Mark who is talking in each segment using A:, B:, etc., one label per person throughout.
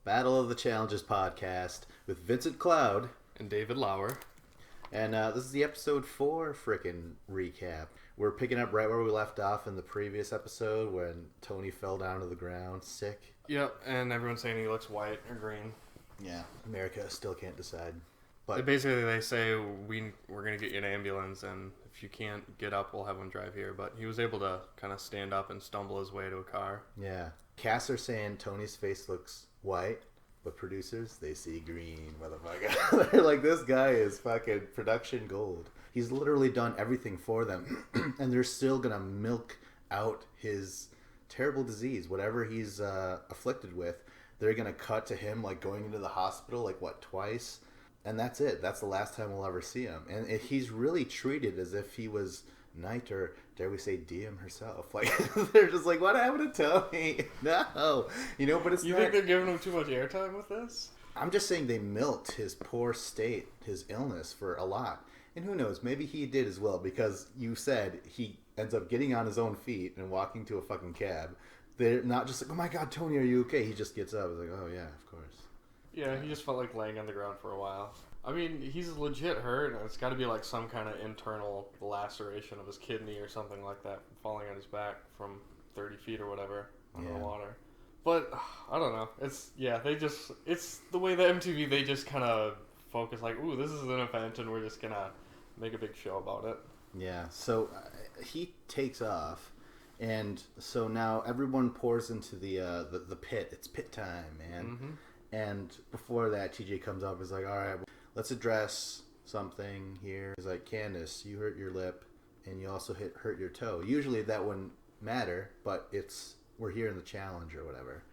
A: Battle of the Challenges podcast with Vincent Cloud
B: and David Lauer.
A: And this is the episode 4 frickin' recap. We're picking up right where we left off in the previous episode when Tony fell down to the ground sick.
B: Yep, and everyone's saying he looks white or green.
A: Yeah, America still can't decide.
B: But basically they say we're going to get you an ambulance, and if you can't get up, we'll have one drive here. But he was able to kind of stand up and stumble his way to a car.
A: Yeah. Casts are saying Tony's face looks white, but producers, they see green, motherfucker. They're like, this guy is fucking production gold. He's literally done everything for them, and they're still gonna milk out his terrible disease, whatever he's afflicted with. They're gonna cut to him like going into the hospital like twice, and that's it. That's the last time we'll ever see him. And he's really treated as if he was Knight, or dare we say Diem herself. Like, they're just like, what happened to Tony? No, but it's
B: You think they're giving him too much airtime with this?
A: I'm just saying they milked his poor state, his illness, for a lot. And who knows, maybe he did as well, because you said he ends up getting on his own feet and walking to a fucking cab. They're not just like, oh my god, Tony, are you okay? He just gets up. It's like, oh yeah, of course.
B: Yeah, he just felt like laying on the ground for a while. I mean, he's legit hurt, and it's got to be like some kind of internal laceration of his kidney or something like that, falling on his back from 30 feet or whatever under the water. But, I don't know. It's the way that MTV, they just kind of focus like, ooh, this is an event, and we're just going to make a big show about it.
A: Yeah, so he takes off, and so now everyone pours into the pit. It's pit time, man. Mm-hmm. And before that, TJ comes up and is like, all right, let's address something here. He's like, Candace, you hurt your lip, and you also hurt your toe. Usually that wouldn't matter, but we're here in the challenge or whatever,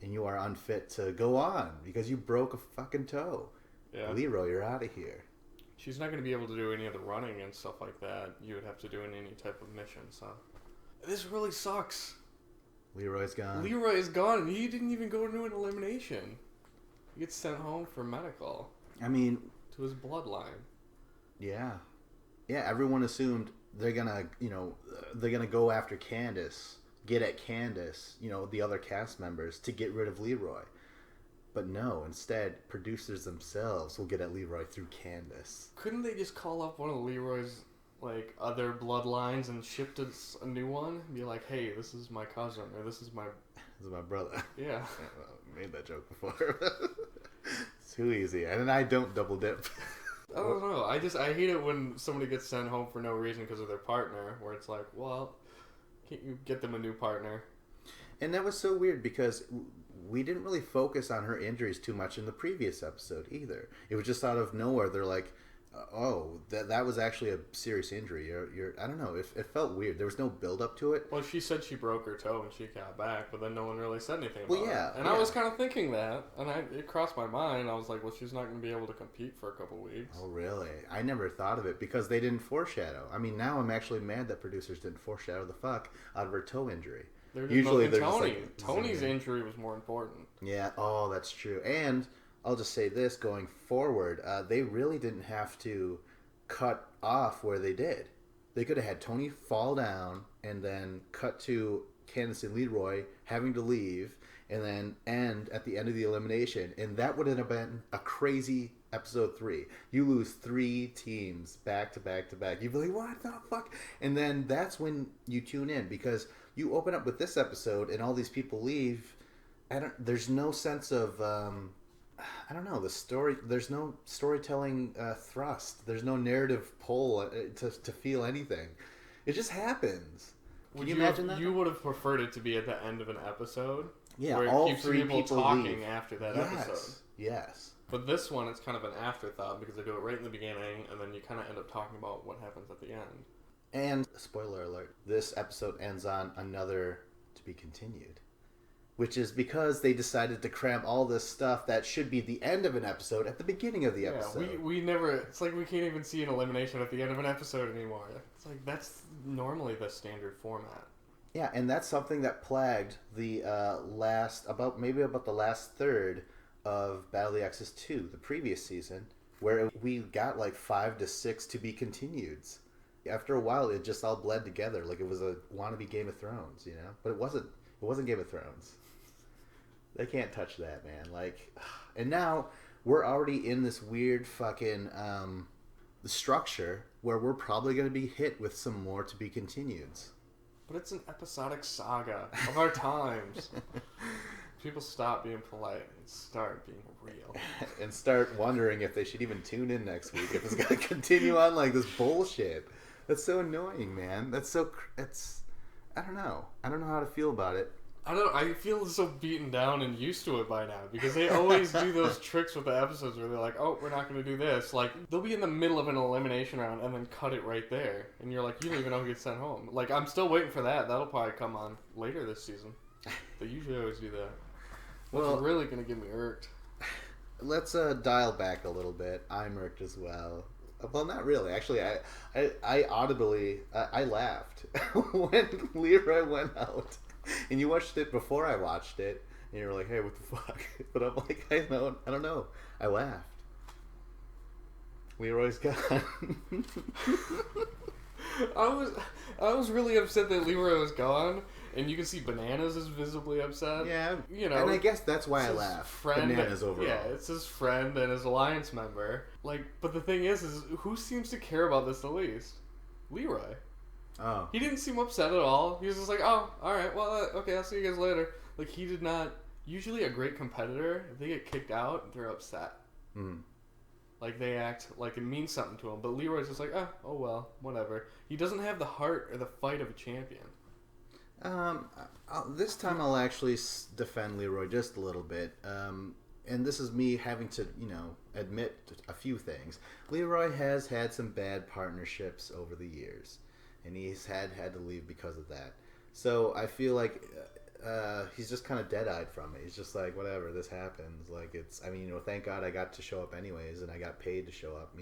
A: and you are unfit to go on because you broke a fucking toe. Yeah. Leroy, you're out of here.
B: She's not going to be able to do any of the running and stuff like that you would have to do in any type of mission, so this really sucks.
A: Leroy's gone.
B: Leroy is gone, and he didn't even go into an elimination. He gets sent home for medical.
A: I mean,
B: to his bloodline.
A: Yeah. Yeah, everyone assumed they're gonna go after Candace, get at Candace, the other cast members, to get rid of Leroy. But no, instead, producers themselves will get at Leroy through Candace.
B: Couldn't they just call up one of Leroy's other bloodlines and ship us a new one? Be like, hey, this is my cousin, or this is my
A: brother.
B: Yeah.
A: I made that joke before. It's too easy. And I don't double dip.
B: I don't know. I hate it when somebody gets sent home for no reason because of their partner, where it's like, well, can't you get them a new partner?
A: And that was so weird because we didn't really focus on her injuries too much in the previous episode either. It was just out of nowhere. They're like, oh, that was actually a serious injury. I don't know. It felt weird. There was no build up to it.
B: Well, she said she broke her toe when she got back, but then no one really said anything about it. And
A: yeah.
B: I was kind of thinking that, and it crossed my mind. I was like, well, she's not going to be able to compete for a couple weeks.
A: Oh, really? I never thought of it because they didn't foreshadow. I mean, now I'm actually mad that producers didn't foreshadow the fuck out of her toe injury.
B: Usually there's Tony. Tony's injury was more important.
A: Yeah. Oh, that's true. And I'll just say this, going forward, they really didn't have to cut off where they did. They could have had Tony fall down and then cut to Candace and Leroy having to leave and then end at the end of the elimination. And that would have been a crazy episode 3. You lose 3 teams back to back to back. You'd be like, what the fuck? And then that's when you tune in, because you open up with this episode and all these people leave. There's no sense of... I don't know, the story, there's no storytelling thrust. There's no narrative pull to feel anything. It just happens. Can you imagine that?
B: You would have preferred it to be at the end of an episode?
A: Yeah,
B: where
A: all
B: it keeps
A: 3
B: people
A: people
B: talking
A: leave.
B: After that episode.
A: Yes.
B: But this one, it's kind of an afterthought because they do it right in the beginning, and then you kind of end up talking about what happens at the end.
A: And, spoiler alert, this episode ends on another to be continued. Which is because they decided to cram all this stuff that should be the end of an episode at the beginning of the episode.
B: Yeah, we never... It's like we can't even see an elimination at the end of an episode anymore. It's like that's normally the standard format.
A: Yeah, and that's something that plagued the about the last third of Battle of the Exes 2, the previous season, where we got like 5 to 6 to be continueds. After a while, it just all bled together like it was a wannabe Game of Thrones, But it wasn't Game of Thrones. They can't touch that, man. Like, and now we're already in this weird fucking structure where we're probably going to be hit with some more to be continueds.
B: But it's an episodic saga of our times. People stop being polite and start being real.
A: And start wondering if they should even tune in next week if it's going to continue on like this bullshit. That's so annoying, man. It's I don't know. I don't know how to feel about it.
B: I feel so beaten down and used to it by now because they always do those tricks with the episodes where they're like, oh, we're not going to do this. Like, they'll be in the middle of an elimination round and then cut it right there. And you're like, you don't even know who gets sent home. Like, I'm still waiting for that. That'll probably come on later this season. They usually always do that. Well, really going to get me irked.
A: Let's dial back a little bit. I'm irked as well. Well, not really. Actually, I audibly, I laughed when Leroy went out. And you watched it before I watched it, and you were like, "Hey, what the fuck?" But I'm like, I don't know. I laughed. Leroy's gone.
B: I was really upset that Leroy was gone, and you can see Bananas is visibly upset.
A: Yeah,
B: you know,
A: and I guess that's why I laughed. Bananas overall.
B: Yeah, it's his friend and his alliance member. Like, but the thing is who seems to care about this the least? Leroy.
A: Oh.
B: He didn't seem upset at all. He was just like, oh, alright, well, okay, I'll see you guys later. Like, he did not... Usually a great competitor, if they get kicked out, they're upset.
A: Mm.
B: Like, they act like it means something to him. But Leroy's just like, oh well, whatever. He doesn't have the heart or the fight of a champion.
A: This time I'll actually defend Leroy just a little bit. And this is me having to, admit a few things. Leroy has had some bad partnerships over the years. And he's had to leave because of that. So I feel like he's just kind of dead-eyed from it. He's just like, whatever, this happens. Like, thank God I got to show up anyways, and I got paid to show up,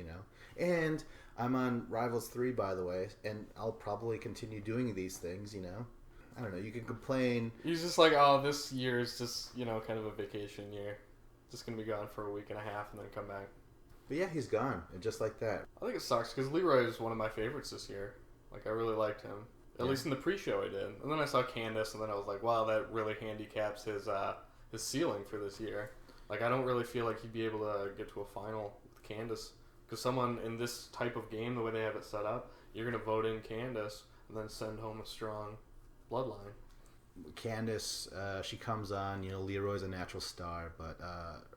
A: And I'm on Rivals 3, by the way, and I'll probably continue doing these things, I don't know, you can complain.
B: He's just like, oh, this year is just, kind of a vacation year. Just going to be gone for a week and a half and then come back.
A: But yeah, he's gone, and just like that.
B: I think it sucks, because Leroy is one of my favorites this year. Like, I really liked him. At least in the pre-show I did. And then I saw Candace, and then I was like, wow, that really handicaps his ceiling for this year. Like, I don't really feel like he'd be able to get to a final with Candace. Because someone in this type of game, the way they have it set up, you're going to vote in Candace and then send home a strong bloodline.
A: Candace, she comes on, Leroy's a natural star, but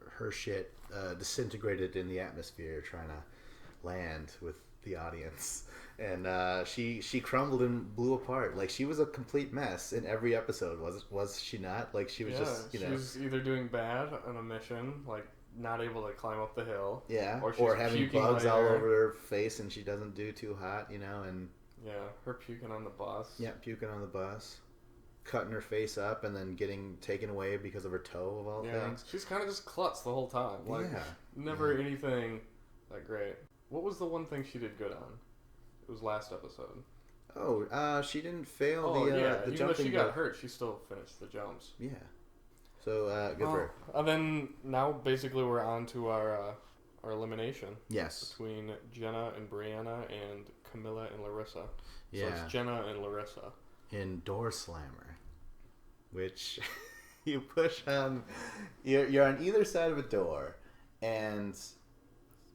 A: her shit disintegrated in the atmosphere trying to land with the audience. And she crumbled and blew apart. Like, she was a complete mess in every episode, was she not? Like, she was just,
B: she was either doing bad on a mission, like not able to climb up the hill,
A: or having bugs all over her face, and she doesn't do too hot, and
B: her puking on the bus.
A: Yeah, puking on the bus, cutting her face up, and then getting taken away because of her toe of all things. She's
B: kind of just klutz the whole time. Like, never anything that great. What was the one thing she did good on? It was last episode.
A: Oh, she didn't fail the
B: even
A: jumping.
B: Though she got hurt, she still finished the jumps.
A: Yeah. So, good for her.
B: And then, now, basically, we're on to our elimination.
A: Yes.
B: Between Jenna and Brianna and Camilla and Larissa.
A: Yeah.
B: So it's Jenna and Larissa.
A: In Door Slammer. Which, you push on... You're on either side of a door, and...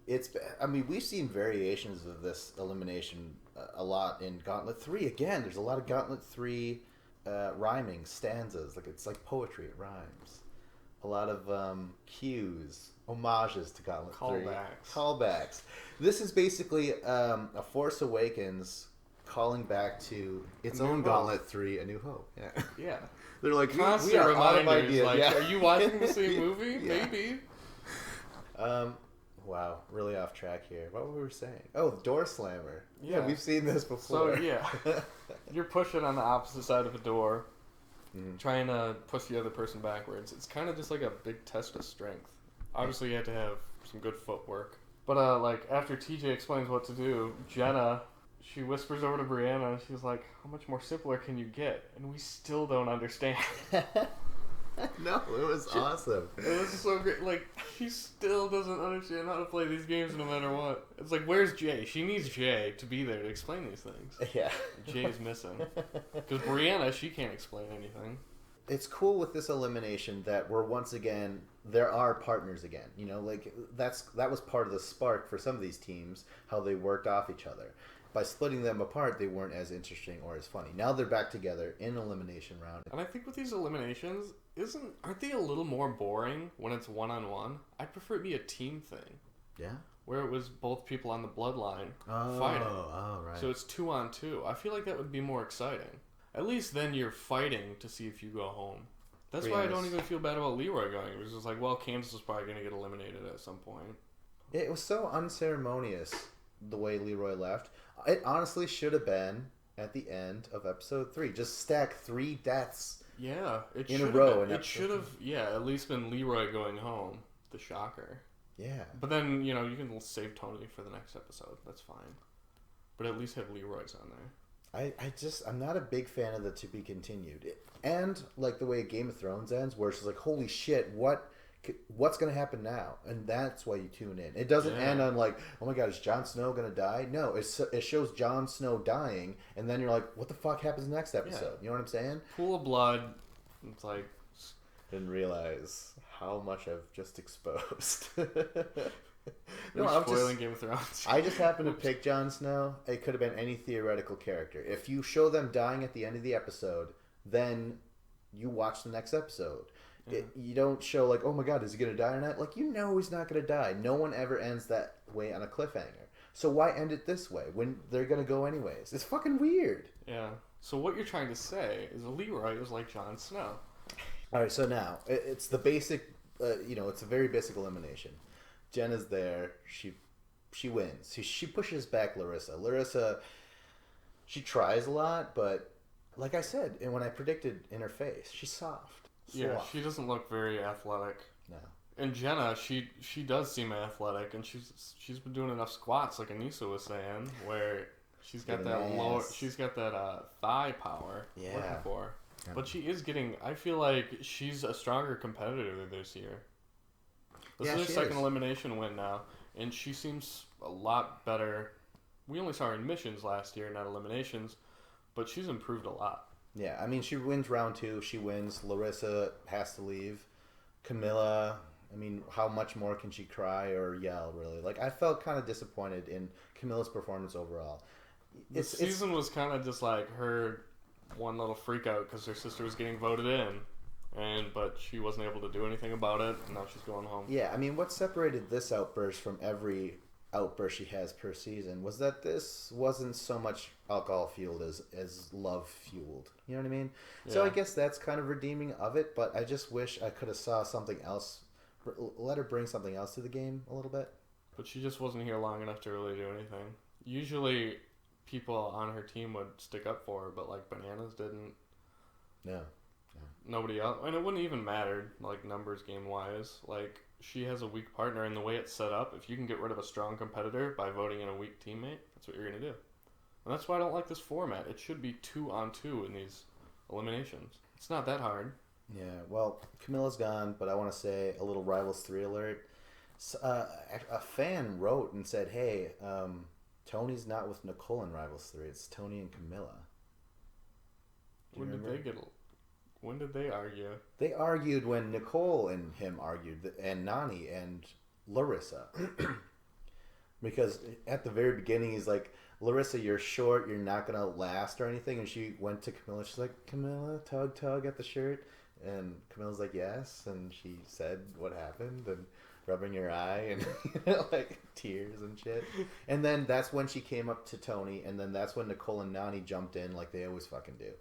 A: we've seen variations of this elimination a lot in Gauntlet 3. Again, there's a lot of Gauntlet 3 rhyming stanzas. Like, it's like poetry. It rhymes. A lot of cues, homages to Gauntlet 3. Callbacks. This is basically a Force Awakens calling back to its own Gauntlet 3, A New Hope. Yeah.
B: Yeah.
A: They're like,
B: we are out of ideas. Like, are you watching the same movie? Yeah. Maybe.
A: Wow, really off track here. What were we saying? Oh, Door Slammer. Yeah, we've seen this before.
B: So, you're pushing on the opposite side of a door, trying to push the other person backwards. It's kind of just like a big test of strength. Obviously, you have to have some good footwork. But, after TJ explains what to do, Jenna, she whispers over to Brianna, and she's like, how much more simpler can you get? And we still don't understand.
A: No, it was awesome.
B: It was so great. Like, she still doesn't understand how to play these games no matter what. It's like, where's Jay? She needs Jay to be there to explain these things.
A: Yeah.
B: Jay's missing. Because Brianna, she can't explain anything.
A: it's cool with this elimination that we're once again there are partners again. You know, like that was part of the spark for some of these teams, how they worked off each other. By splitting them apart, they weren't as interesting or as funny. Now they're back together in elimination round.
B: And I think with these eliminations, aren't they a little more boring when it's one-on-one? I'd prefer it be a team thing.
A: Yeah.
B: Where it was both people on the bloodline fighting.
A: Oh, right.
B: So it's 2-on-2. I feel like that would be more exciting. At least then you're fighting to see if you go home. That's why I don't even feel bad about Leroy going. It was just like, well, Kansas is probably going to get eliminated at some point.
A: It was so unceremonious the way Leroy left. It honestly should have been at the end of episode 3. Just stack 3 deaths.
B: Yeah,
A: in a row.
B: It should have, at least been Leroy going home. The shocker.
A: Yeah.
B: But then, you can save Tony for the next episode. That's fine. But at least have Leroy's on there.
A: I'm not a big fan of the to be continued. And like the way Game of Thrones ends, where it's just like, holy shit, what's going to happen now? And that's why you tune in. It doesn't end on like, oh my god, is Jon Snow going to die? No, it shows Jon Snow dying, and then you're like, what the fuck happens next episode? You know what I'm saying?
B: Pool of blood. It's like...
A: Didn't realize how much I've just exposed.
B: No, I'm spoiling Game of Thrones.
A: I just happened to pick Jon Snow. It could have been any theoretical character. If you show them dying at the end of the episode, then you watch the next episode. Yeah. You don't show like, oh my god, is he going to die or not? Like, he's not going to die. No one ever ends that way on a cliffhanger. So why end it this way when they're going to go anyways? It's fucking weird.
B: Yeah. So what you're trying to say is Leroy was like Jon Snow.
A: All right, so now it's the basic, it's a very basic elimination. Jenna's there. She wins. She pushes back Larissa. Larissa, she tries a lot, but like I said, and when I predicted in her face, she's soft.
B: Yeah, she doesn't look very athletic. No. And Jenna, she does seem athletic, and she's been doing enough squats, like Anissa was saying, where she's got that thigh power working for her. But she is getting... I feel like she's a stronger competitor this year. This is her second elimination win now, and she seems a lot better. We only saw her in missions last year, not eliminations, but she's improved a lot.
A: Yeah, I mean, she wins round 2. She wins. Larissa has to leave. Camilla, I mean, how much more can she cry or yell, really? Like, I felt kind of disappointed in Camilla's performance overall.
B: The season was kind of just like her... one little freak out because her sister was getting voted in, but she wasn't able to do anything about it, and now she's going home.
A: Yeah, I mean, what separated this outburst from every outburst she has per season was that this wasn't so much alcohol fueled as love fueled. You know what I mean? Yeah. So I guess that's kind of redeeming of it, but I just wish I could have saw something else, let her bring something else to the game a little bit.
B: But she just wasn't here long enough to really do anything. Usually... people on her team would stick up for her, but like Bananas didn't.
A: No.
B: Nobody else, and it wouldn't even matter like numbers game wise. Like she has a weak partner, and the way it's set up, if you can get rid of a strong competitor by voting in a weak teammate, that's what you're gonna do. And that's why I don't like this format. It should be 2-on-2 in these eliminations. It's not that hard.
A: Yeah. Well, Camilla's gone, but I want to say a little Rivals 3 alert. A fan wrote and said, "Hey." Tony's not with Nicole in Rivals 3. It's Tony and Camilla.
B: When did they argue?
A: They argued when Nicole and him argued, and Nani and Larissa. Because at the very beginning, he's like, Larissa, you're short, you're not going to last or anything. And she went to Camilla. She's like, Camilla, tug at the shirt. And Camilla's like, yes. And she said what happened. And rubbing your eye and like tears and shit. And then that's when she came up to Tony, and then that's when Nicole and Nani jumped in like they always fucking do.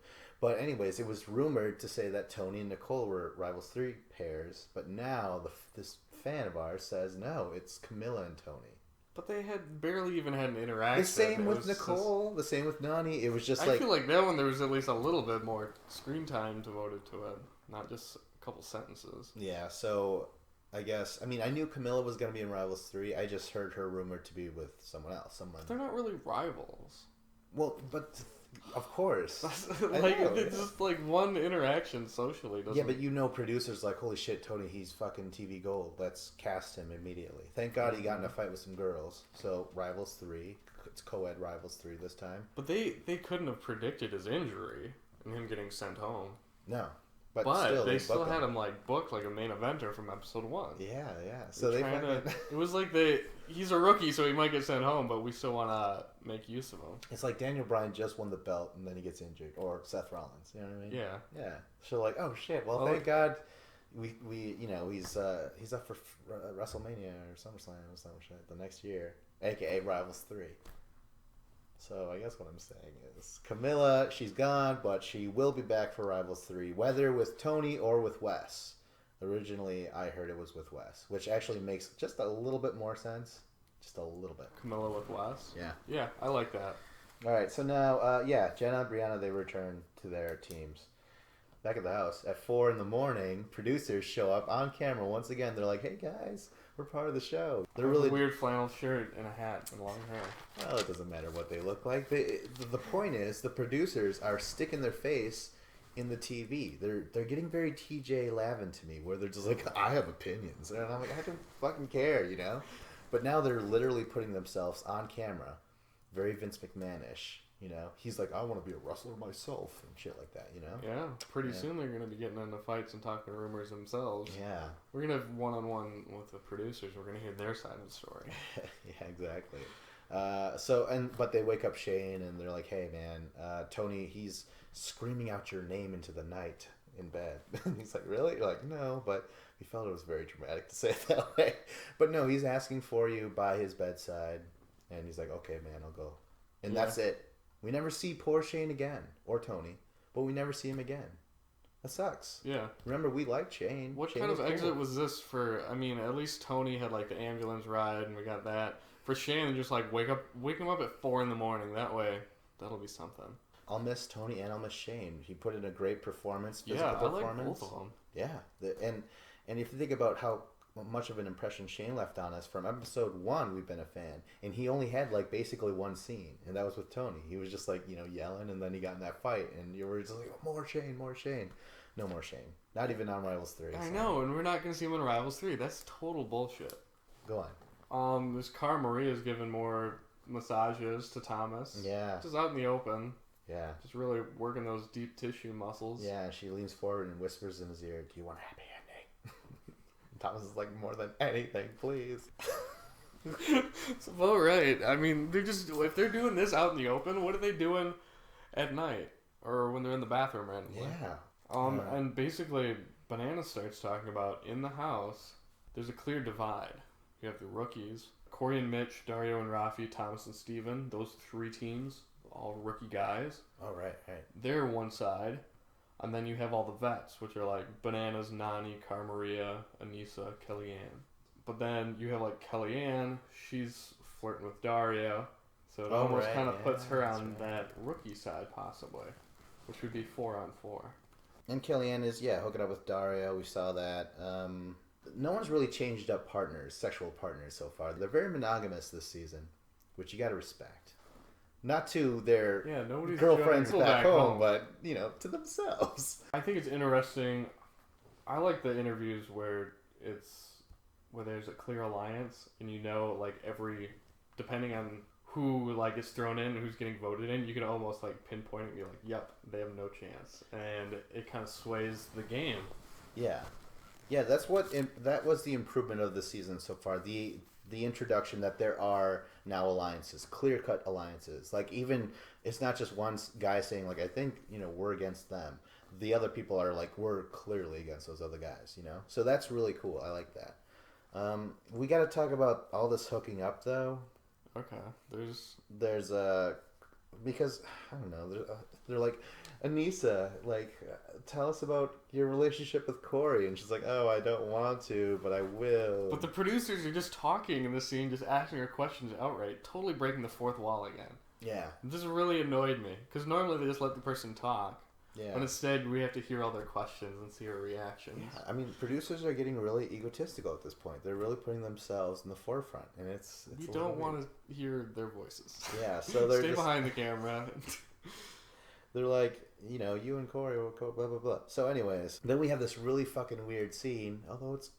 A: But anyways, it was rumored to say that Tony and Nicole were Rivals 3 pairs, but now this fan of ours says no, it's Camilla and Tony.
B: But they had barely even had an interaction.
A: The same with Nicole, the same with Nani. It was just
B: I feel like that one there was at least a little bit more screen time devoted to it, not just a couple sentences.
A: Yeah, so I guess, I mean, I knew Camilla was going to be in Rivals 3. I just heard her rumored to be with someone else.
B: They're not really rivals.
A: Well, but of course.
B: It's just like one interaction socially.
A: Yeah, but producers like, holy shit, Tony, he's fucking TV gold. Let's cast him immediately. Thank God he got in a fight with some girls. So Rivals 3. It's co-ed Rivals 3 this time.
B: But they couldn't have predicted his injury and him getting sent home.
A: No. But
B: But
A: still,
B: they
A: they
B: still
A: book
B: had
A: him.
B: him like booked like a main eventer from episode 1.
A: Yeah, yeah. So they
B: Trying
A: fucking...
B: it was like he's a rookie, so he might get sent home, but we still want to make use of him.
A: It's like Daniel Bryan just won the belt and then he gets injured, or Seth Rollins. You know what I mean?
B: Yeah.
A: Yeah. So like, oh shit. Well, thank God, we he's up for WrestleMania or SummerSlam or some shit the next year, aka Rivals 3. So I guess what I'm saying is Camilla, she's gone, but she will be back for Rivals 3, whether with Tony or with Wes. Originally, I heard it was with Wes, which actually makes just a little bit more sense. Just a little bit.
B: Camilla with Wes?
A: Yeah.
B: Yeah, I like that.
A: All right, so now, Jenna and Brianna, they return to their teams. Back at the house, at 4 in the morning, producers show up on camera once again. They're like, hey guys, we're part of the show. They're really
B: a weird flannel shirt and a hat and long hair.
A: Well, it doesn't matter what they look like. The point is, the producers are sticking their face in the TV. They're getting very TJ Lavin to me, where they're just like, I have opinions. And I'm like, I don't fucking care, you know? But now they're literally putting themselves on camera. Very Vince McMahon-ish, you know? He's like, I want to be a wrestler myself and shit like that, you know?
B: Yeah, pretty soon they're going to be getting into fights and talking rumors themselves.
A: Yeah.
B: We're going to have one-on-one with the producers. We're going to hear their side of the story.
A: Yeah, exactly. But they wake up Shane and they're like, hey man, Tony, he's screaming out your name into the night in bed. And he's like, really? You're like, no, but he felt it was very dramatic to say it that way. But no, he's asking for you by his bedside. And he's like, okay, man, I'll go. And that's it. We never see poor Shane again, or Tony, but we never see him again. That sucks.
B: Yeah.
A: Remember, we liked Shane.
B: What
A: Shane
B: kind of
A: was
B: exit
A: cool.
B: was this for? I mean, at least Tony had like the ambulance ride, and we got that. For Shane, just like wake him up at 4 in the morning. That way, that'll be something.
A: I'll miss Tony and I'll miss Shane. He put in a great performance.
B: Yeah, I like
A: performance.
B: both of them.
A: Yeah, and if you think about how much of an impression Shane left on us from episode 1, we've been a fan, and he only had like basically one scene, and that was with Tony. He was just like yelling, and then he got in that fight, and you were just like, oh, more Shane, no more Shane, not even on Rivals 3.
B: I know, and we're not gonna see him in Rivals 3. That's total bullshit.
A: Go on.
B: This Cara Maria's giving more massages to Thomas.
A: Yeah.
B: Just out in the open.
A: Yeah.
B: Just really working those deep tissue muscles.
A: Yeah, she leans forward and whispers in his ear, do you want a happy ending? Thomas is like, more than anything, please.
B: It's about right. I mean, if they're doing this out in the open, what are they doing at night? Or when they're in the bathroom randomly?
A: Yeah.
B: And basically, Banana starts talking about, in the house, there's a clear divide. You have the rookies, Corey and Mitch, Dario and Rafi, Thomas and Steven, those 3 teams, all rookie guys.
A: Oh, right.
B: They're one side. And then you have all the vets, which are like Bananas, Nani, Cara Maria, Anissa, Kellyanne. But then you have like Kellyanne, she's flirting with Dario. So it almost kind of puts her on that rookie side, possibly. Which would be 4-on-4.
A: And Kellyanne is, hooking up with Dario. We saw that. No one's really changed up sexual partners so far. They're very monogamous this season, which you got to respect. Not to their girlfriends back home, but, to themselves.
B: I think it's interesting. I like the interviews where there's a clear alliance, and depending on who gets thrown in and who's getting voted in, you can almost pinpoint it and be like, yep, they have no chance. And it kind of sways the game. Yeah.
A: Yeah, that was the improvement of the season so far. The introduction that there are now alliances, clear-cut alliances. Even, it's not just one guy saying, I think, we're against them. The other people are we're clearly against those other guys, So that's really cool. I like that. We got to talk about all this hooking up, though.
B: Okay.
A: There's because, I don't know, they're like, Anissa, tell us about your relationship with Corey. And she's like, oh, I don't want to, but I will.
B: But the producers are just talking in this scene, just asking her questions outright, totally breaking the fourth wall again.
A: Yeah.
B: This really annoyed me, because normally they just let the person talk.
A: Yeah.
B: But instead, we have to hear all their questions and see her reactions.
A: Yeah, I mean, producers are getting really egotistical at this point. They're really putting themselves in the forefront, and it's
B: you don't want to hear their voices.
A: Yeah, so they're
B: Stay behind the camera.
A: They're like, you and Corey will go blah, blah, blah. So anyways, then we have this really fucking weird scene, although it's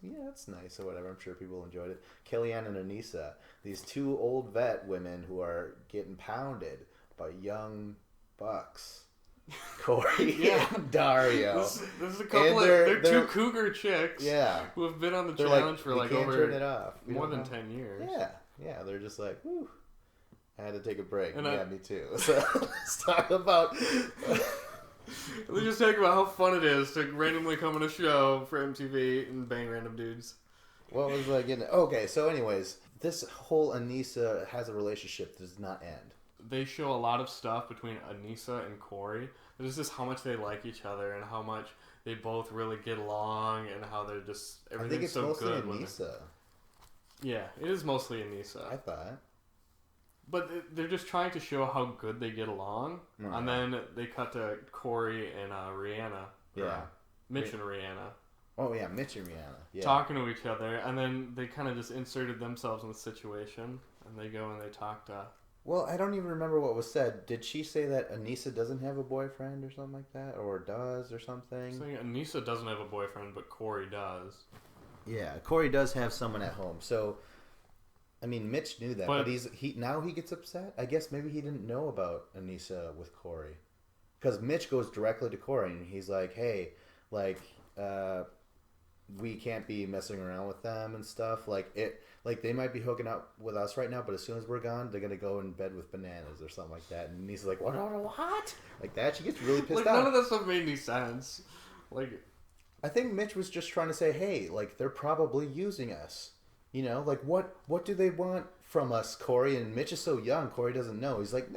A: nice or whatever. I'm sure people enjoyed it. Kellyanne and Anissa, these 2 old vet women who are getting pounded by young bucks. Corey
B: Yeah.
A: and Dario.
B: This is a couple
A: And
B: they're two cougar chicks.
A: Yeah.
B: Who have been on the
A: They're
B: challenge
A: like,
B: for
A: we
B: like
A: can't
B: over
A: turn it off.
B: more than 10 years.
A: Yeah. They're just like, whew. I had to take a break.
B: And
A: me too. So let's talk about.
B: Let's just talk about how fun it is to randomly come on a show for MTV and bang random dudes.
A: What was I getting? Okay, so anyways, this whole Anissa has a relationship does not end.
B: They show a lot of stuff between Anissa and Corey. There's just how much they like each other and how much they both really get along and how they're just everything's
A: I think it's
B: so
A: mostly
B: good.
A: Anissa.
B: Yeah, it is mostly Anissa.
A: I thought.
B: But they're just trying to show how good they get along, and then they cut to Corey and Rihanna.
A: Yeah.
B: Mitch and Rihanna.
A: Oh yeah, Mitch and Rihanna. Yeah.
B: Talking to each other, and then they kind of just inserted themselves in the situation, and they go and they talk to.
A: Well, I don't even remember what was said. Did she say that Anissa doesn't have a boyfriend or something like that, or does or something?
B: Saying Anissa doesn't have a boyfriend, but Corey does.
A: Yeah, Corey does have someone at home. So, I mean, Mitch knew that, but he now he gets upset. I guess maybe he didn't know about Anissa with Corey, because Mitch goes directly to Corey and he's like, "Hey, like, we can't be messing around with them and stuff. Like they might be hooking up with us right now, but as soon as we're gone, they're gonna go in bed with bananas or something like that." And he's like, "What? Like that?" She gets really pissed
B: like
A: off.
B: none of that stuff made any sense. Like,
A: I think Mitch was just trying to say, "Hey, like they're probably using us. You know, like what do they want from us, Corey?" And Mitch is so young, Corey doesn't know. He's like,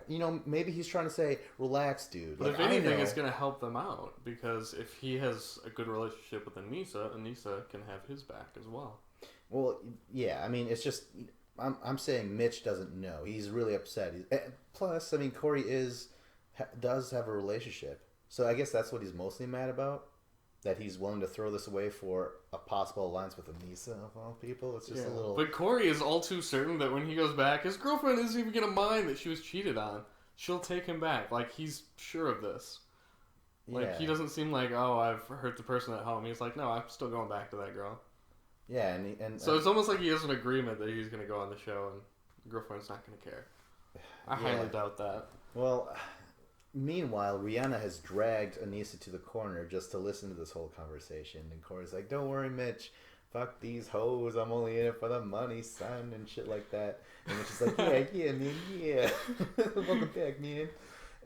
A: you know, maybe he's trying to say, "Relax, dude."
B: but
A: like,
B: if anything, it's going to help them out because if he has a good relationship with Anissa can have his back as well.
A: Well, yeah, I mean, it's just I'm saying Mitch doesn't know. He's really upset. Plus, I mean, Corey does have a relationship, so I guess that's what he's mostly mad about. That he's willing to throw this away for a possible alliance with Anissa of all people. It's just a little.
B: But Corey is all too certain that when he goes back, his girlfriend isn't even gonna mind that she was cheated on. She'll take him back. Like he's sure of this. Like he doesn't seem like, oh, I've hurt the person at home. He's like, no, I'm still going back to that girl.
A: Yeah, and
B: so it's almost like he has an agreement that he's gonna go on the show and the girlfriend's not gonna care. I highly doubt that.
A: Well. Meanwhile, Rihanna has dragged Anissa to the corner just to listen to this whole conversation. And Corey's like, "Don't worry, Mitch. Fuck these hoes. I'm only in it for the money, son," and shit like that. And Mitch is like, yeah, man, yeah. Welcome back, man.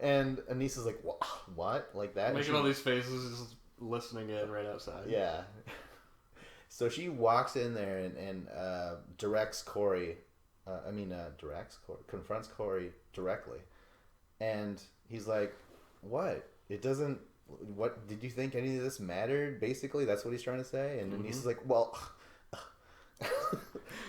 A: And Anissa's like, what? Like that?
B: Making all these faces, just listening in right outside.
A: Yeah. So she walks in there and directs Corey. Confronts Corey directly. And he's like, "What? It doesn't. What did you think any of this mattered?" Basically, that's what he's trying to say. And Anissa's like, "Well,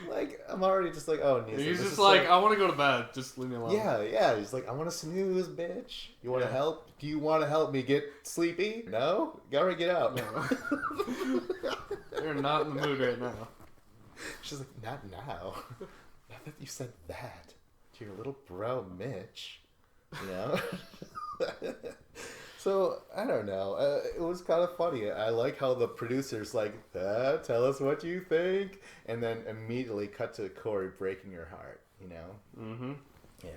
A: like I'm already just like, oh, Anissa."
B: He's just like, "I want to go to bed. Just leave me alone."
A: Yeah. He's like, "I want to snooze, bitch. You want to help? Do you want to help me get sleepy? No, gotta get up."
B: No. You're not in the mood right now.
A: She's like, "Not now. Not that you said that to your little bro, Mitch." You know? So, I don't know. It was kind of funny. I like how the producer's like, tell us what you think. And then immediately cut to Corey breaking her heart, you know?
B: Mm-hmm.
A: Yeah.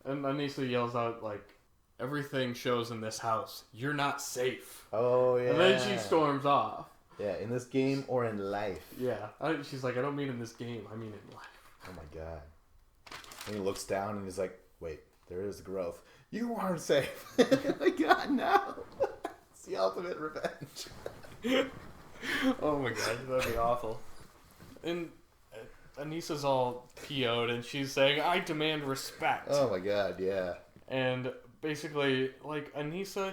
B: And Anissa yells out, like, "Everything shows in this house. You're not safe."
A: Oh, yeah.
B: And then she storms off.
A: Yeah, in this game or in life.
B: Yeah. She's like, "I don't mean in this game. I mean in life."
A: Oh, my God. And he looks down and he's like, wait. There is growth. You aren't safe. My God, no. It's the ultimate revenge.
B: Oh my God, that'd be awful. And Anissa's all PO'd and she's saying, "I demand respect."
A: Oh my God, yeah.
B: And basically, like, Anissa,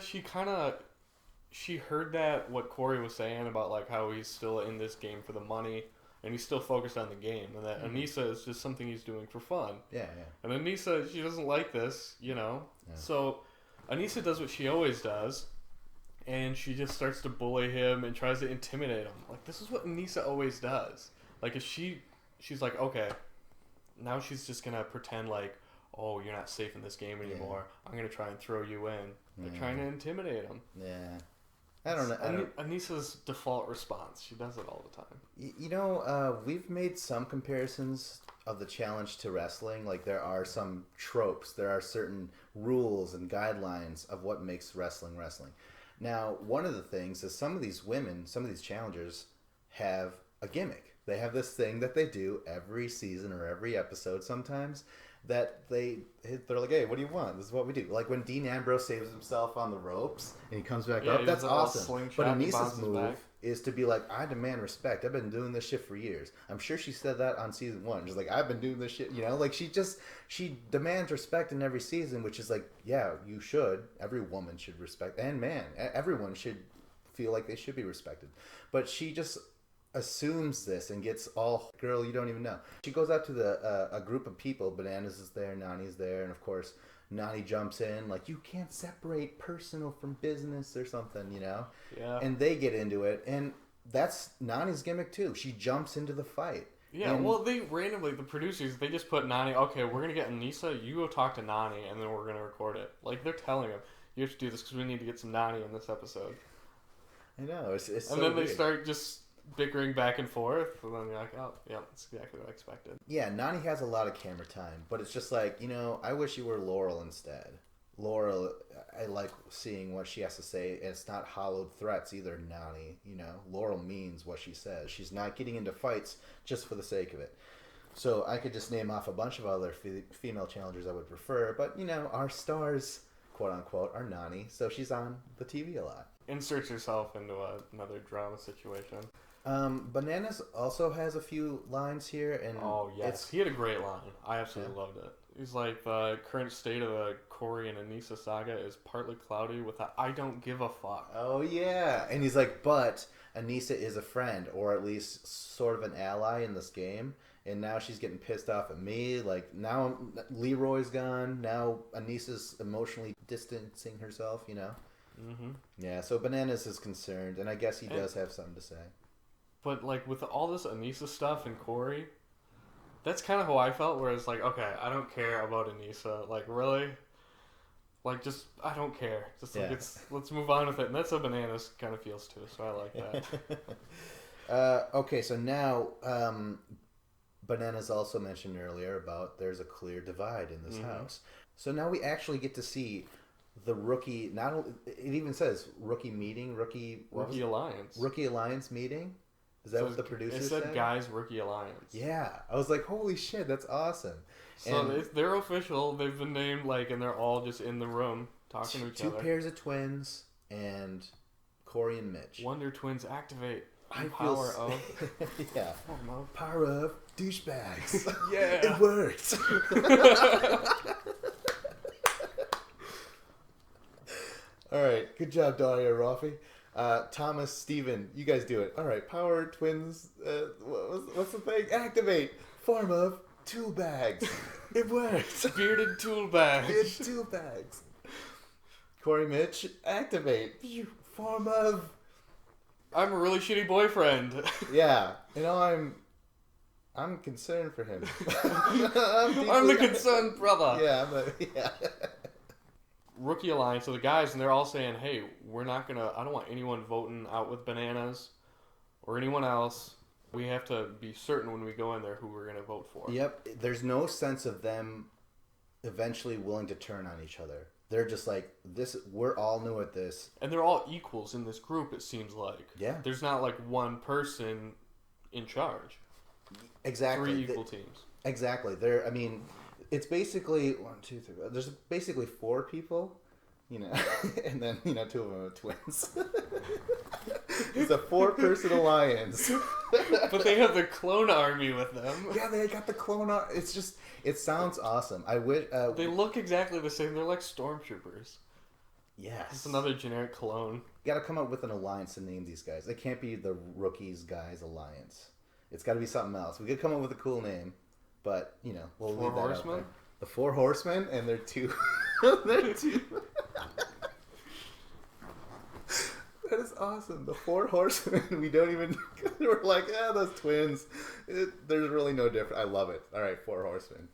B: she heard that, what Corey was saying about, like, how he's still in this game for the money. And he's still focused on the game. And that Anissa is just something he's doing for fun.
A: Yeah.
B: And Anissa, she doesn't like this, you know?
A: Yeah.
B: So Anissa does what she always does. And she just starts to bully him and tries to intimidate him. Like, this is what Anissa always does. Like, if she's like, okay, now she's just going to pretend like, oh, you're not safe in this game anymore. I'm going to try and throw you in. They're trying to intimidate him.
A: Yeah. I don't know.
B: Anissa's default response. She does it all the time.
A: You know, we've made some comparisons of the challenge to wrestling. Like, there are some tropes. There are certain rules and guidelines of what makes wrestling wrestling. Now, one of the things is some of these women, some of these challengers have a gimmick. They have this thing that they do every season or every episode sometimes that they're like, hey, what do you want? This is what we do. Like when Dean Ambrose saves himself on the ropes and he comes back up, that's awesome. But Anissa's move is to be like, I demand respect. I've been doing this shit for years. I'm sure she said that on season 1. She's like, I've been doing this shit, like she demands respect in every season, which is like, yeah, you should. Every woman should respect, and man, everyone should feel like they should be respected. But she just assumes this and gets all, girl, you don't even know. She goes out to a group of people. Bananas is there, Nani's there, and of course Nani jumps in like, you can't separate personal from business or something,
B: Yeah.
A: And they get into it, and that's Nani's gimmick too. She jumps into the fight.
B: Yeah, well, they randomly, the producers, they just put Nani, okay, we're going to get Anissa, you go talk to Nani, and then we're going to record it. Like, they're telling him, you have to do this because we need to get some Nani in this episode.
A: I know, it's so
B: and then
A: weird.
B: They start just bickering back and forth, and then you're like, oh, yeah, that's exactly what I expected.
A: Yeah, Nani has a lot of camera time, but it's just like, I wish you were Laurel instead. Laurel, I like seeing what she has to say, and it's not hollowed threats either, Nani. Laurel means what she says. She's not getting into fights just for the sake of it. So I could just name off a bunch of other female challengers I would prefer, but, our stars, quote-unquote, are Nani, so she's on the TV a lot.
B: Inserts herself into another drama situation.
A: Bananas also has a few lines here, and
B: oh yes, he had a great line. I absolutely loved it. He's like, the current state of the Corey and Anissa saga is partly cloudy with a I don't give a fuck.
A: Oh yeah, and he's like, but Anissa is a friend, or at least sort of an ally in this game, and now she's getting pissed off at me. Like, now Leroy's gone, now Anissa's emotionally distancing herself,
B: Mm-hmm.
A: Yeah, so Bananas is concerned, and I guess he does have something to say.
B: But, like, with all this Anissa stuff and Corey, that's kind of how I felt, where it's like, okay, I don't care about Anissa. Like, really? Like, just, I don't care. Just, like, let's move on with it. And that's how Bananas kind of feels, too, so I like
A: that. Okay, so now, Bananas also mentioned earlier about there's a clear divide in this house. So now we actually get to see the rookie, it even says rookie meeting, rookie alliance meeting. Is that what the producer said?
B: It said Guys Rookie Alliance.
A: Yeah. I was like, holy shit, that's awesome.
B: So they're official. They've been named, and they're all just in the room talking to each other.
A: 2 pairs of twins and Corey and Mitch.
B: Wonder Twins activate.
A: Power of douchebags.
B: Yeah.
A: It worked. All right. Good job, Daria Rafi. Thomas, Steven, you guys do it. All right, Power Twins, what's the thing? Activate. Form of tool bags. It works.
B: Bearded tool bags.
A: Bearded tool bags. Corey Mitch, activate. Form of...
B: I'm a really shitty boyfriend.
A: Yeah. I'm concerned for him.
B: I'm the concerned brother.
A: Yeah.
B: Rookie Alliance, so the guys, and they're all saying, hey, I don't want anyone voting out with Bananas or anyone else. We have to be certain when we go in there who we're going to vote for.
A: Yep. There's no sense of them eventually willing to turn on each other. They're just like, we're all new at this.
B: And they're all equals in this group, it seems like.
A: Yeah.
B: There's not like one person in charge.
A: Exactly.
B: 3 equal teams.
A: Exactly. It's basically 1, 2, 3. There's basically 4 people, and then 2 of them are twins. It's a 4-person alliance.
B: But they have the clone army with them.
A: Yeah, they got the clone army. It sounds awesome. I wish
B: they look exactly the same. They're like stormtroopers.
A: Yes.
B: It's another generic clone.
A: You got to come up with an alliance to name these guys. It can't be the Rookies Guys Alliance. It's got to be something else. We could come up with a cool name. But, we'll leave that out there. The 4 Horsemen, and they're 2. They're 2. That is awesome. The 4 Horsemen, we don't even... We're like, those twins. There's really no difference. I love it. All right, 4 Horsemen.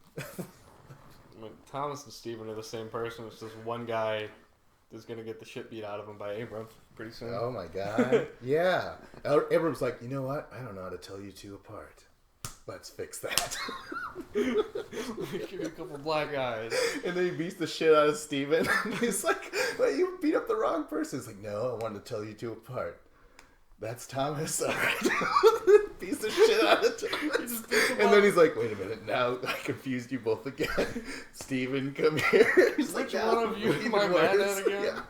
B: Thomas and Steven are the same person. It's just one guy is going to get the shit beat out of him by Abram pretty soon.
A: Oh, my God. Yeah. Abram's like, you know what? I don't know how to tell you 2 apart. let's fix that.
B: Give you a couple black eyes.
A: And then he beats the shit out of Steven. He's like, well, you beat up the wrong person. He's like, no, I wanted to tell you two apart. That's Thomas. All right. Beats the shit out of Thomas. And then he's like, wait a minute, now I confused you both again. Steven, come here. He's
B: Which
A: like,
B: one of you am I mad at again?
A: Yeah.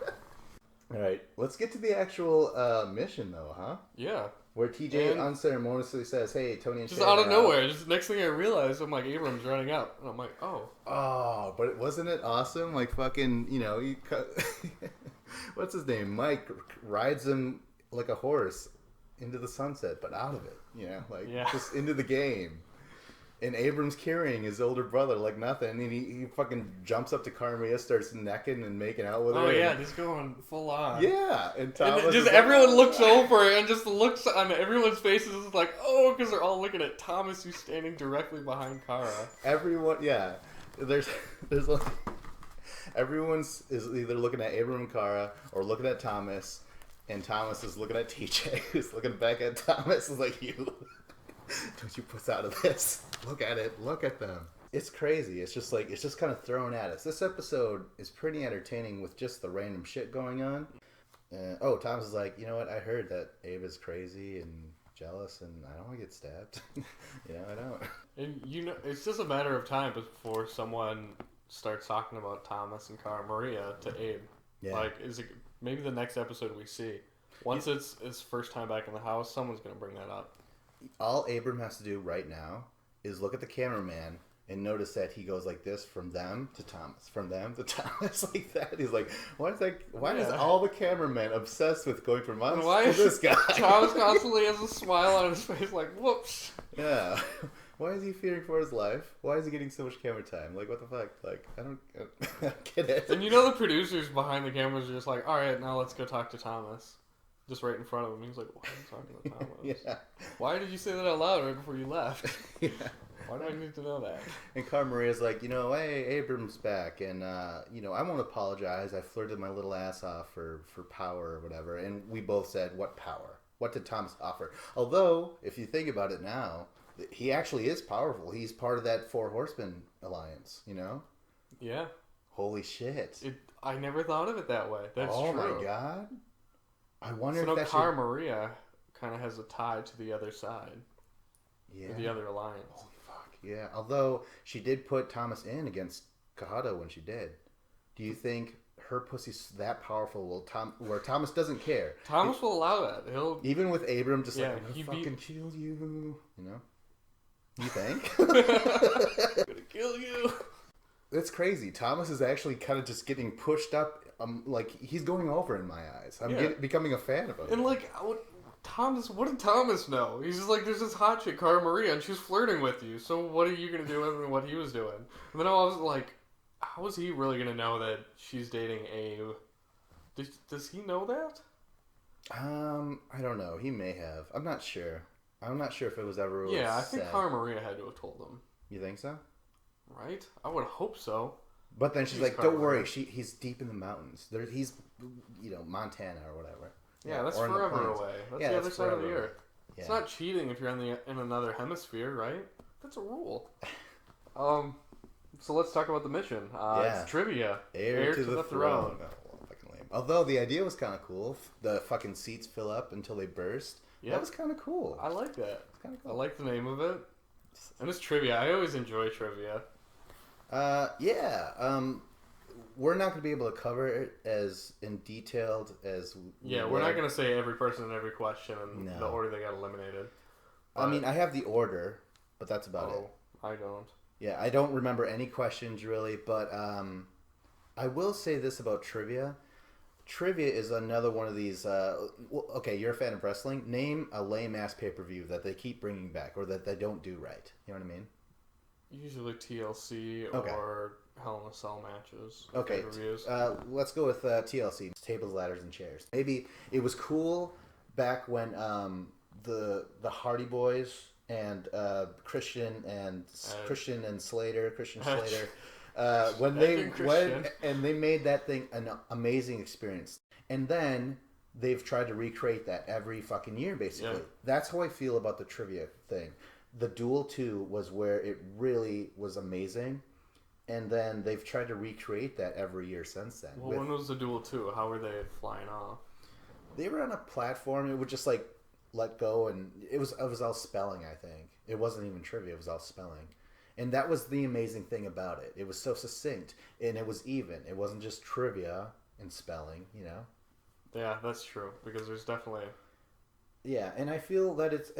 A: All right, let's get to the actual mission, though, huh?
B: Yeah.
A: Where TJ unceremoniously says, hey, Tony and
B: just
A: Shannon
B: out of nowhere. Just next thing I realized, I'm like, Abram's running up. And I'm like, oh.
A: Oh, but wasn't it awesome? Like, fucking, what's his name? Mike rides him like a horse into the sunset, but out of it, just into the game. And Abram's carrying his older brother like nothing. And he fucking jumps up to Carmia, starts necking and making out with her.
B: Oh, yeah, just going full on.
A: Yeah. And Thomas
B: just everyone looks over and just looks on everyone's faces is like, oh, because they're all looking at Thomas who's standing directly behind Kara.
A: Everyone, yeah. There's like, everyone's is either looking at Abram and Kara or looking at Thomas. And Thomas is looking at TJ, who's looking back at Thomas. Is like, you... Don't you puss out of this. Look at it. Look at them. It's crazy. It's just kind of thrown at us. This episode is pretty entertaining with just the random shit going on. Thomas is like, you know what? I heard that Ava's crazy and jealous and I don't want to get stabbed. I don't.
B: And it's just a matter of time before someone starts talking about Thomas and Cara Maria to Abe. Yeah. Like, is it maybe the next episode we see? Once it's his first time back in the house, someone's going to bring that up.
A: All Abram has to do right now is look at the cameraman and notice that he goes like this from them to Thomas, from them to Thomas, like that. He's like, why is all the cameramen obsessed with going from us to this guy?
B: Thomas constantly has a smile on his face like, whoops.
A: Yeah. Why is he fearing for his life? Why is he getting so much camera time? Like, what the fuck? Like, I don't get it.
B: And the producers behind the cameras are just like, all right, now let's go talk to Thomas. Just right in front of him. He's like, why are you talking to Thomas?
A: Yeah.
B: Why did you say that out loud right before you left? Yeah. Why do I need to know that?
A: And Cara Maria's like, hey, Abram's back. And, I won't apologize. I flirted my little ass off for power or whatever. And we both said, what power? What did Thomas offer? Although, if you think about it now, he actually is powerful. He's part of that Four Horsemen alliance,
B: Yeah.
A: Holy shit.
B: I never thought of it that way. That's
A: true. Oh, my God. I wonder if that's
B: Cara Maria kind of has a tie to the other side.
A: Yeah.
B: The other alliance.
A: Holy fuck. Yeah. Although she did put Thomas in against Kahada when she did. Do you think her pussy's that powerful where Thomas doesn't care?
B: Thomas will allow that. He'll
A: even with Abram just I'm gonna fucking kill you. You think?
B: I'm gonna kill you.
A: It's crazy. Thomas is actually kind of just getting pushed up. Like, he's going over in my eyes. I'm becoming a fan of him.
B: And, like, what did Thomas know? He's just like, there's this hot chick, Cara Maria, and she's flirting with you. So what are you going to do other than what he was doing? And then I was like, how is he really going to know that she's dating Abe? Does he know that?
A: I don't know. He may have. I'm not sure. I'm not sure if it was ever
B: said. I think Cara Maria had to have told him.
A: You think so?
B: Right? I would hope so.
A: But then she's like, don't worry, he's deep in the mountains. He's, Montana or whatever.
B: Yeah, that's forever away. That's the other side of the earth. Yeah. It's not cheating if you're in another hemisphere, right? That's a rule. So let's talk about the mission. It's trivia.
A: Heir to the throne. Oh, fucking lame. Although the idea was kind of cool. The fucking seats fill up until they burst. Yep. That was kind of cool.
B: I like that.
A: It's kind of cool.
B: I like the name of it. And it's trivia. I always enjoy trivia.
A: We're not going to be able to cover it as in detailed as
B: we're not going to say every person in every question and the order they got eliminated.
A: I mean, I have the order, but that's about it.
B: I don't.
A: Yeah, I don't remember any questions really, but I will say this about trivia. Trivia is another one of these... okay, you're a fan of wrestling. Name a lame-ass pay-per-view that they keep bringing back or that they don't do right. You know what I mean?
B: Usually TLC or Hell in a Cell matches.
A: Okay, let's go with TLC. Tables, ladders, and chairs. Maybe it was cool back when the Hardy Boys and Christian Slater, when they made that thing an amazing experience, and then they've tried to recreate that every fucking year, basically. Yeah. That's how I feel about the trivia thing. the Duel 2 was where it really was amazing. And then they've tried to recreate that every year since then.
B: Well, when was the Duel 2? How were they flying off?
A: They were on a platform. It would just like let go, and it was all spelling. I think it wasn't even trivia. It was all spelling, and that was the amazing thing about it. It was so succinct, and it was even. It wasn't just trivia and spelling. You know.
B: Yeah, that's true. Because there's definitely.
A: Yeah, and I feel that it's.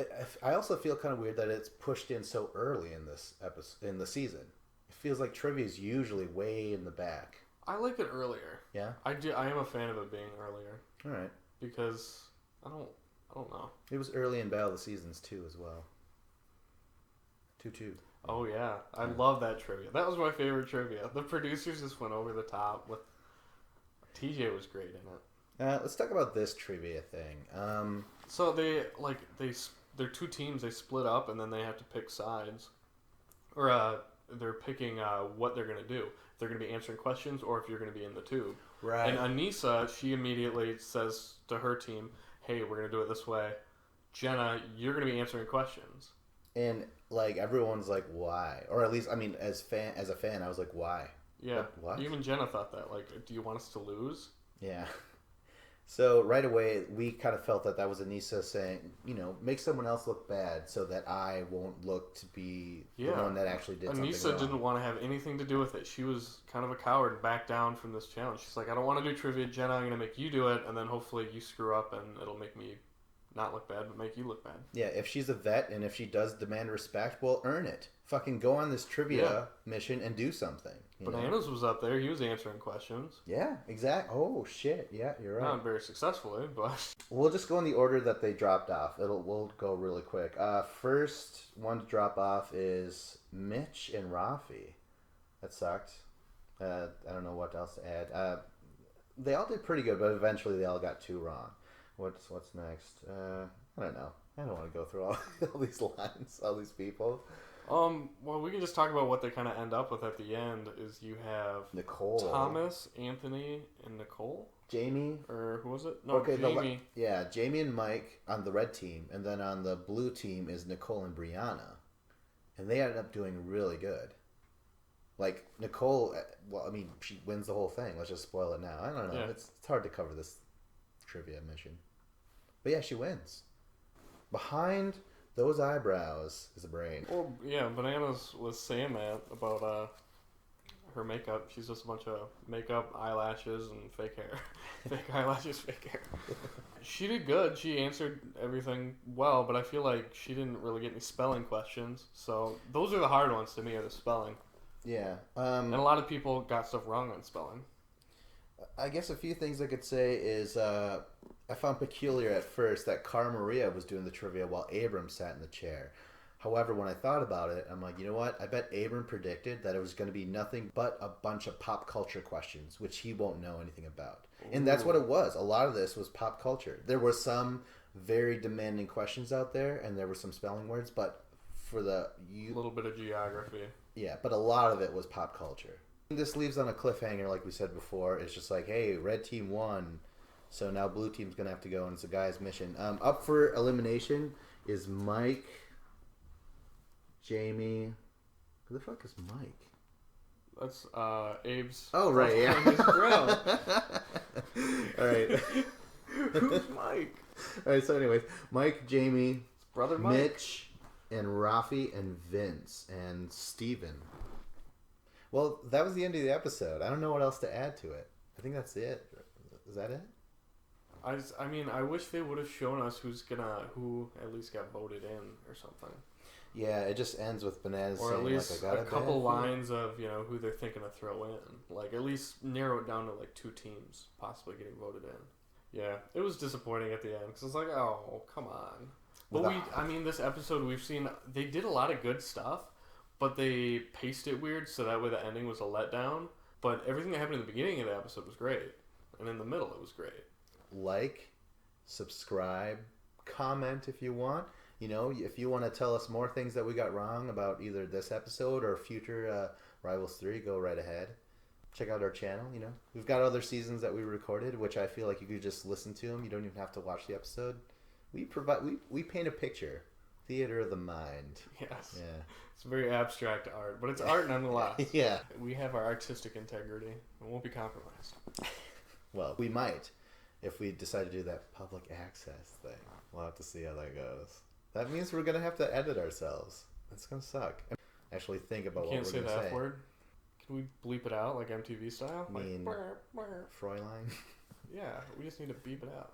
A: I also feel kind of weird that it's pushed in so early in this episode in the season. It feels like trivia is usually way in the back.
B: I like it earlier.
A: Yeah.
B: I do. I am a fan of it being earlier.
A: All right.
B: Because I don't know.
A: It was early in Battle of the Seasons too, as well. 2-2.
B: Oh yeah, I love that trivia. That was my favorite trivia. The producers just went over the top with. TJ was great in it.
A: Let's talk about this trivia thing.
B: So they're two teams. They split up and then they have to pick sides, or they're picking what they're gonna do. If they're gonna be answering questions, or if you're gonna be in the tube.
A: Right.
B: And Anissa, she immediately says to her team, "Hey, we're gonna do it this way." Jenna, you're gonna be answering questions.
A: And like everyone's like, why? Or at least, I mean, as a fan, I was like, why?
B: Yeah.
A: Like, what?
B: Even Jenna thought that. Like, do you want us to lose?
A: Yeah. So right away, we kind of felt that was Anissa saying, make someone else look bad so that I won't look to be the one that actually did something wrong.
B: Anissa didn't want to have anything to do with it. She was kind of a coward and backed down from this challenge. She's like, I don't want to do trivia. Jenna, I'm going to make you do it, and then hopefully you screw up and it'll make me not look bad, but make you look bad.
A: Yeah, if she's a vet and if she does demand respect, well, earn it. Fucking go on this trivia mission and do something.
B: Bananas was up there. He was answering questions.
A: Yeah, exactly. Oh, shit. Yeah, you're right.
B: Not very successfully, but...
A: We'll just go in the order that they dropped off. We'll go really quick. First one to drop off is Mitch and Rafi. That sucked. I don't know what else to add. They all did pretty good, but eventually they all got 2 wrong. What's next? I don't know. I don't want to go through all these lines, all these people.
B: Well, we can just talk about what they kind of end up with at the end. Is you have
A: Nicole,
B: Thomas, Anthony, and Nicole.
A: Jamie,
B: or who was it? No,
A: okay,
B: Jamie.
A: Jamie and Mike on the red team, and then on the blue team is Nicole and Brianna, and they ended up doing really good. Like Nicole, well, I mean, she wins the whole thing. Let's just spoil it now. I don't know. Yeah. It's hard to cover this trivia mission, but yeah, she wins. Behind those eyebrows is a brain.
B: Well, yeah, Bananas was saying that about her makeup. She's just a bunch of makeup, eyelashes, and fake hair. Fake eyelashes, fake hair. She did good. She answered everything well, but I feel like she didn't really get any spelling questions. So those are the hard ones to me, are the spelling.
A: Yeah.
B: And a lot of people got stuff wrong on spelling.
A: I guess a few things I could say is I found peculiar at first that Cara Maria was doing the trivia while Abram sat in the chair. However, when I thought about it, I'm like, you know what? I bet Abram predicted that it was going to be nothing but a bunch of pop culture questions, which he won't know anything about. Ooh. And that's what it was. A lot of this was pop culture. There were some very demanding questions out there, and there were some spelling words, but for a
B: little bit of geography.
A: Yeah, but a lot of it was pop culture. This leaves on a cliffhanger, like we said before. It's just like, hey, red team won, so now blue team's going to have to go, and it's a guy's mission. Up for elimination is Mike, Jamie. Who the fuck is Mike?
B: That's Abe's.
A: Oh, right, yeah. All right.
B: Who's Mike?
A: All right, so anyways, Mike, Jamie,
B: his brother Mike,
A: Mitch, and Rafi, and Vince, and Steven. Well, that was the end of the episode. I don't know what else to add to it. I think that's it. Is that it?
B: I mean, I wish they would have shown us who at least got voted in or something.
A: Yeah, it just ends with Bananas
B: or
A: saying,
B: at least
A: like, I got
B: a couple lines of, who they're thinking of throw in. Like, at least narrow it down to, 2 teams possibly getting voted in. Yeah, it was disappointing at the end, because it's like, oh, come on. But this episode we've seen, they did a lot of good stuff, but they paced it weird, so that way the ending was a letdown. But everything that happened in the beginning of the episode was great. And in the middle, it was great.
A: Like, subscribe, comment if you want. If you want to tell us more things that we got wrong about either this episode or future Rivals 3, go right ahead. Check out our channel, We've got other seasons that we recorded, which I feel like you could just listen to them. You don't even have to watch the episode. We paint a picture Theater of the mind.
B: Yes.
A: Yeah.
B: It's very abstract art, but it's art nonetheless.
A: Yeah.
B: We have our artistic integrity. It won't be compromised.
A: Well, we might if we decide to do that public access thing. We'll have to see how that goes. That means we're going to have to edit ourselves. It's going to suck. Actually think about what we're going to say.
B: Can't say the F word? Can we bleep it out like MTV style?
A: I mean,
B: like,
A: Fräulein?
B: yeah, we just need to beep it out.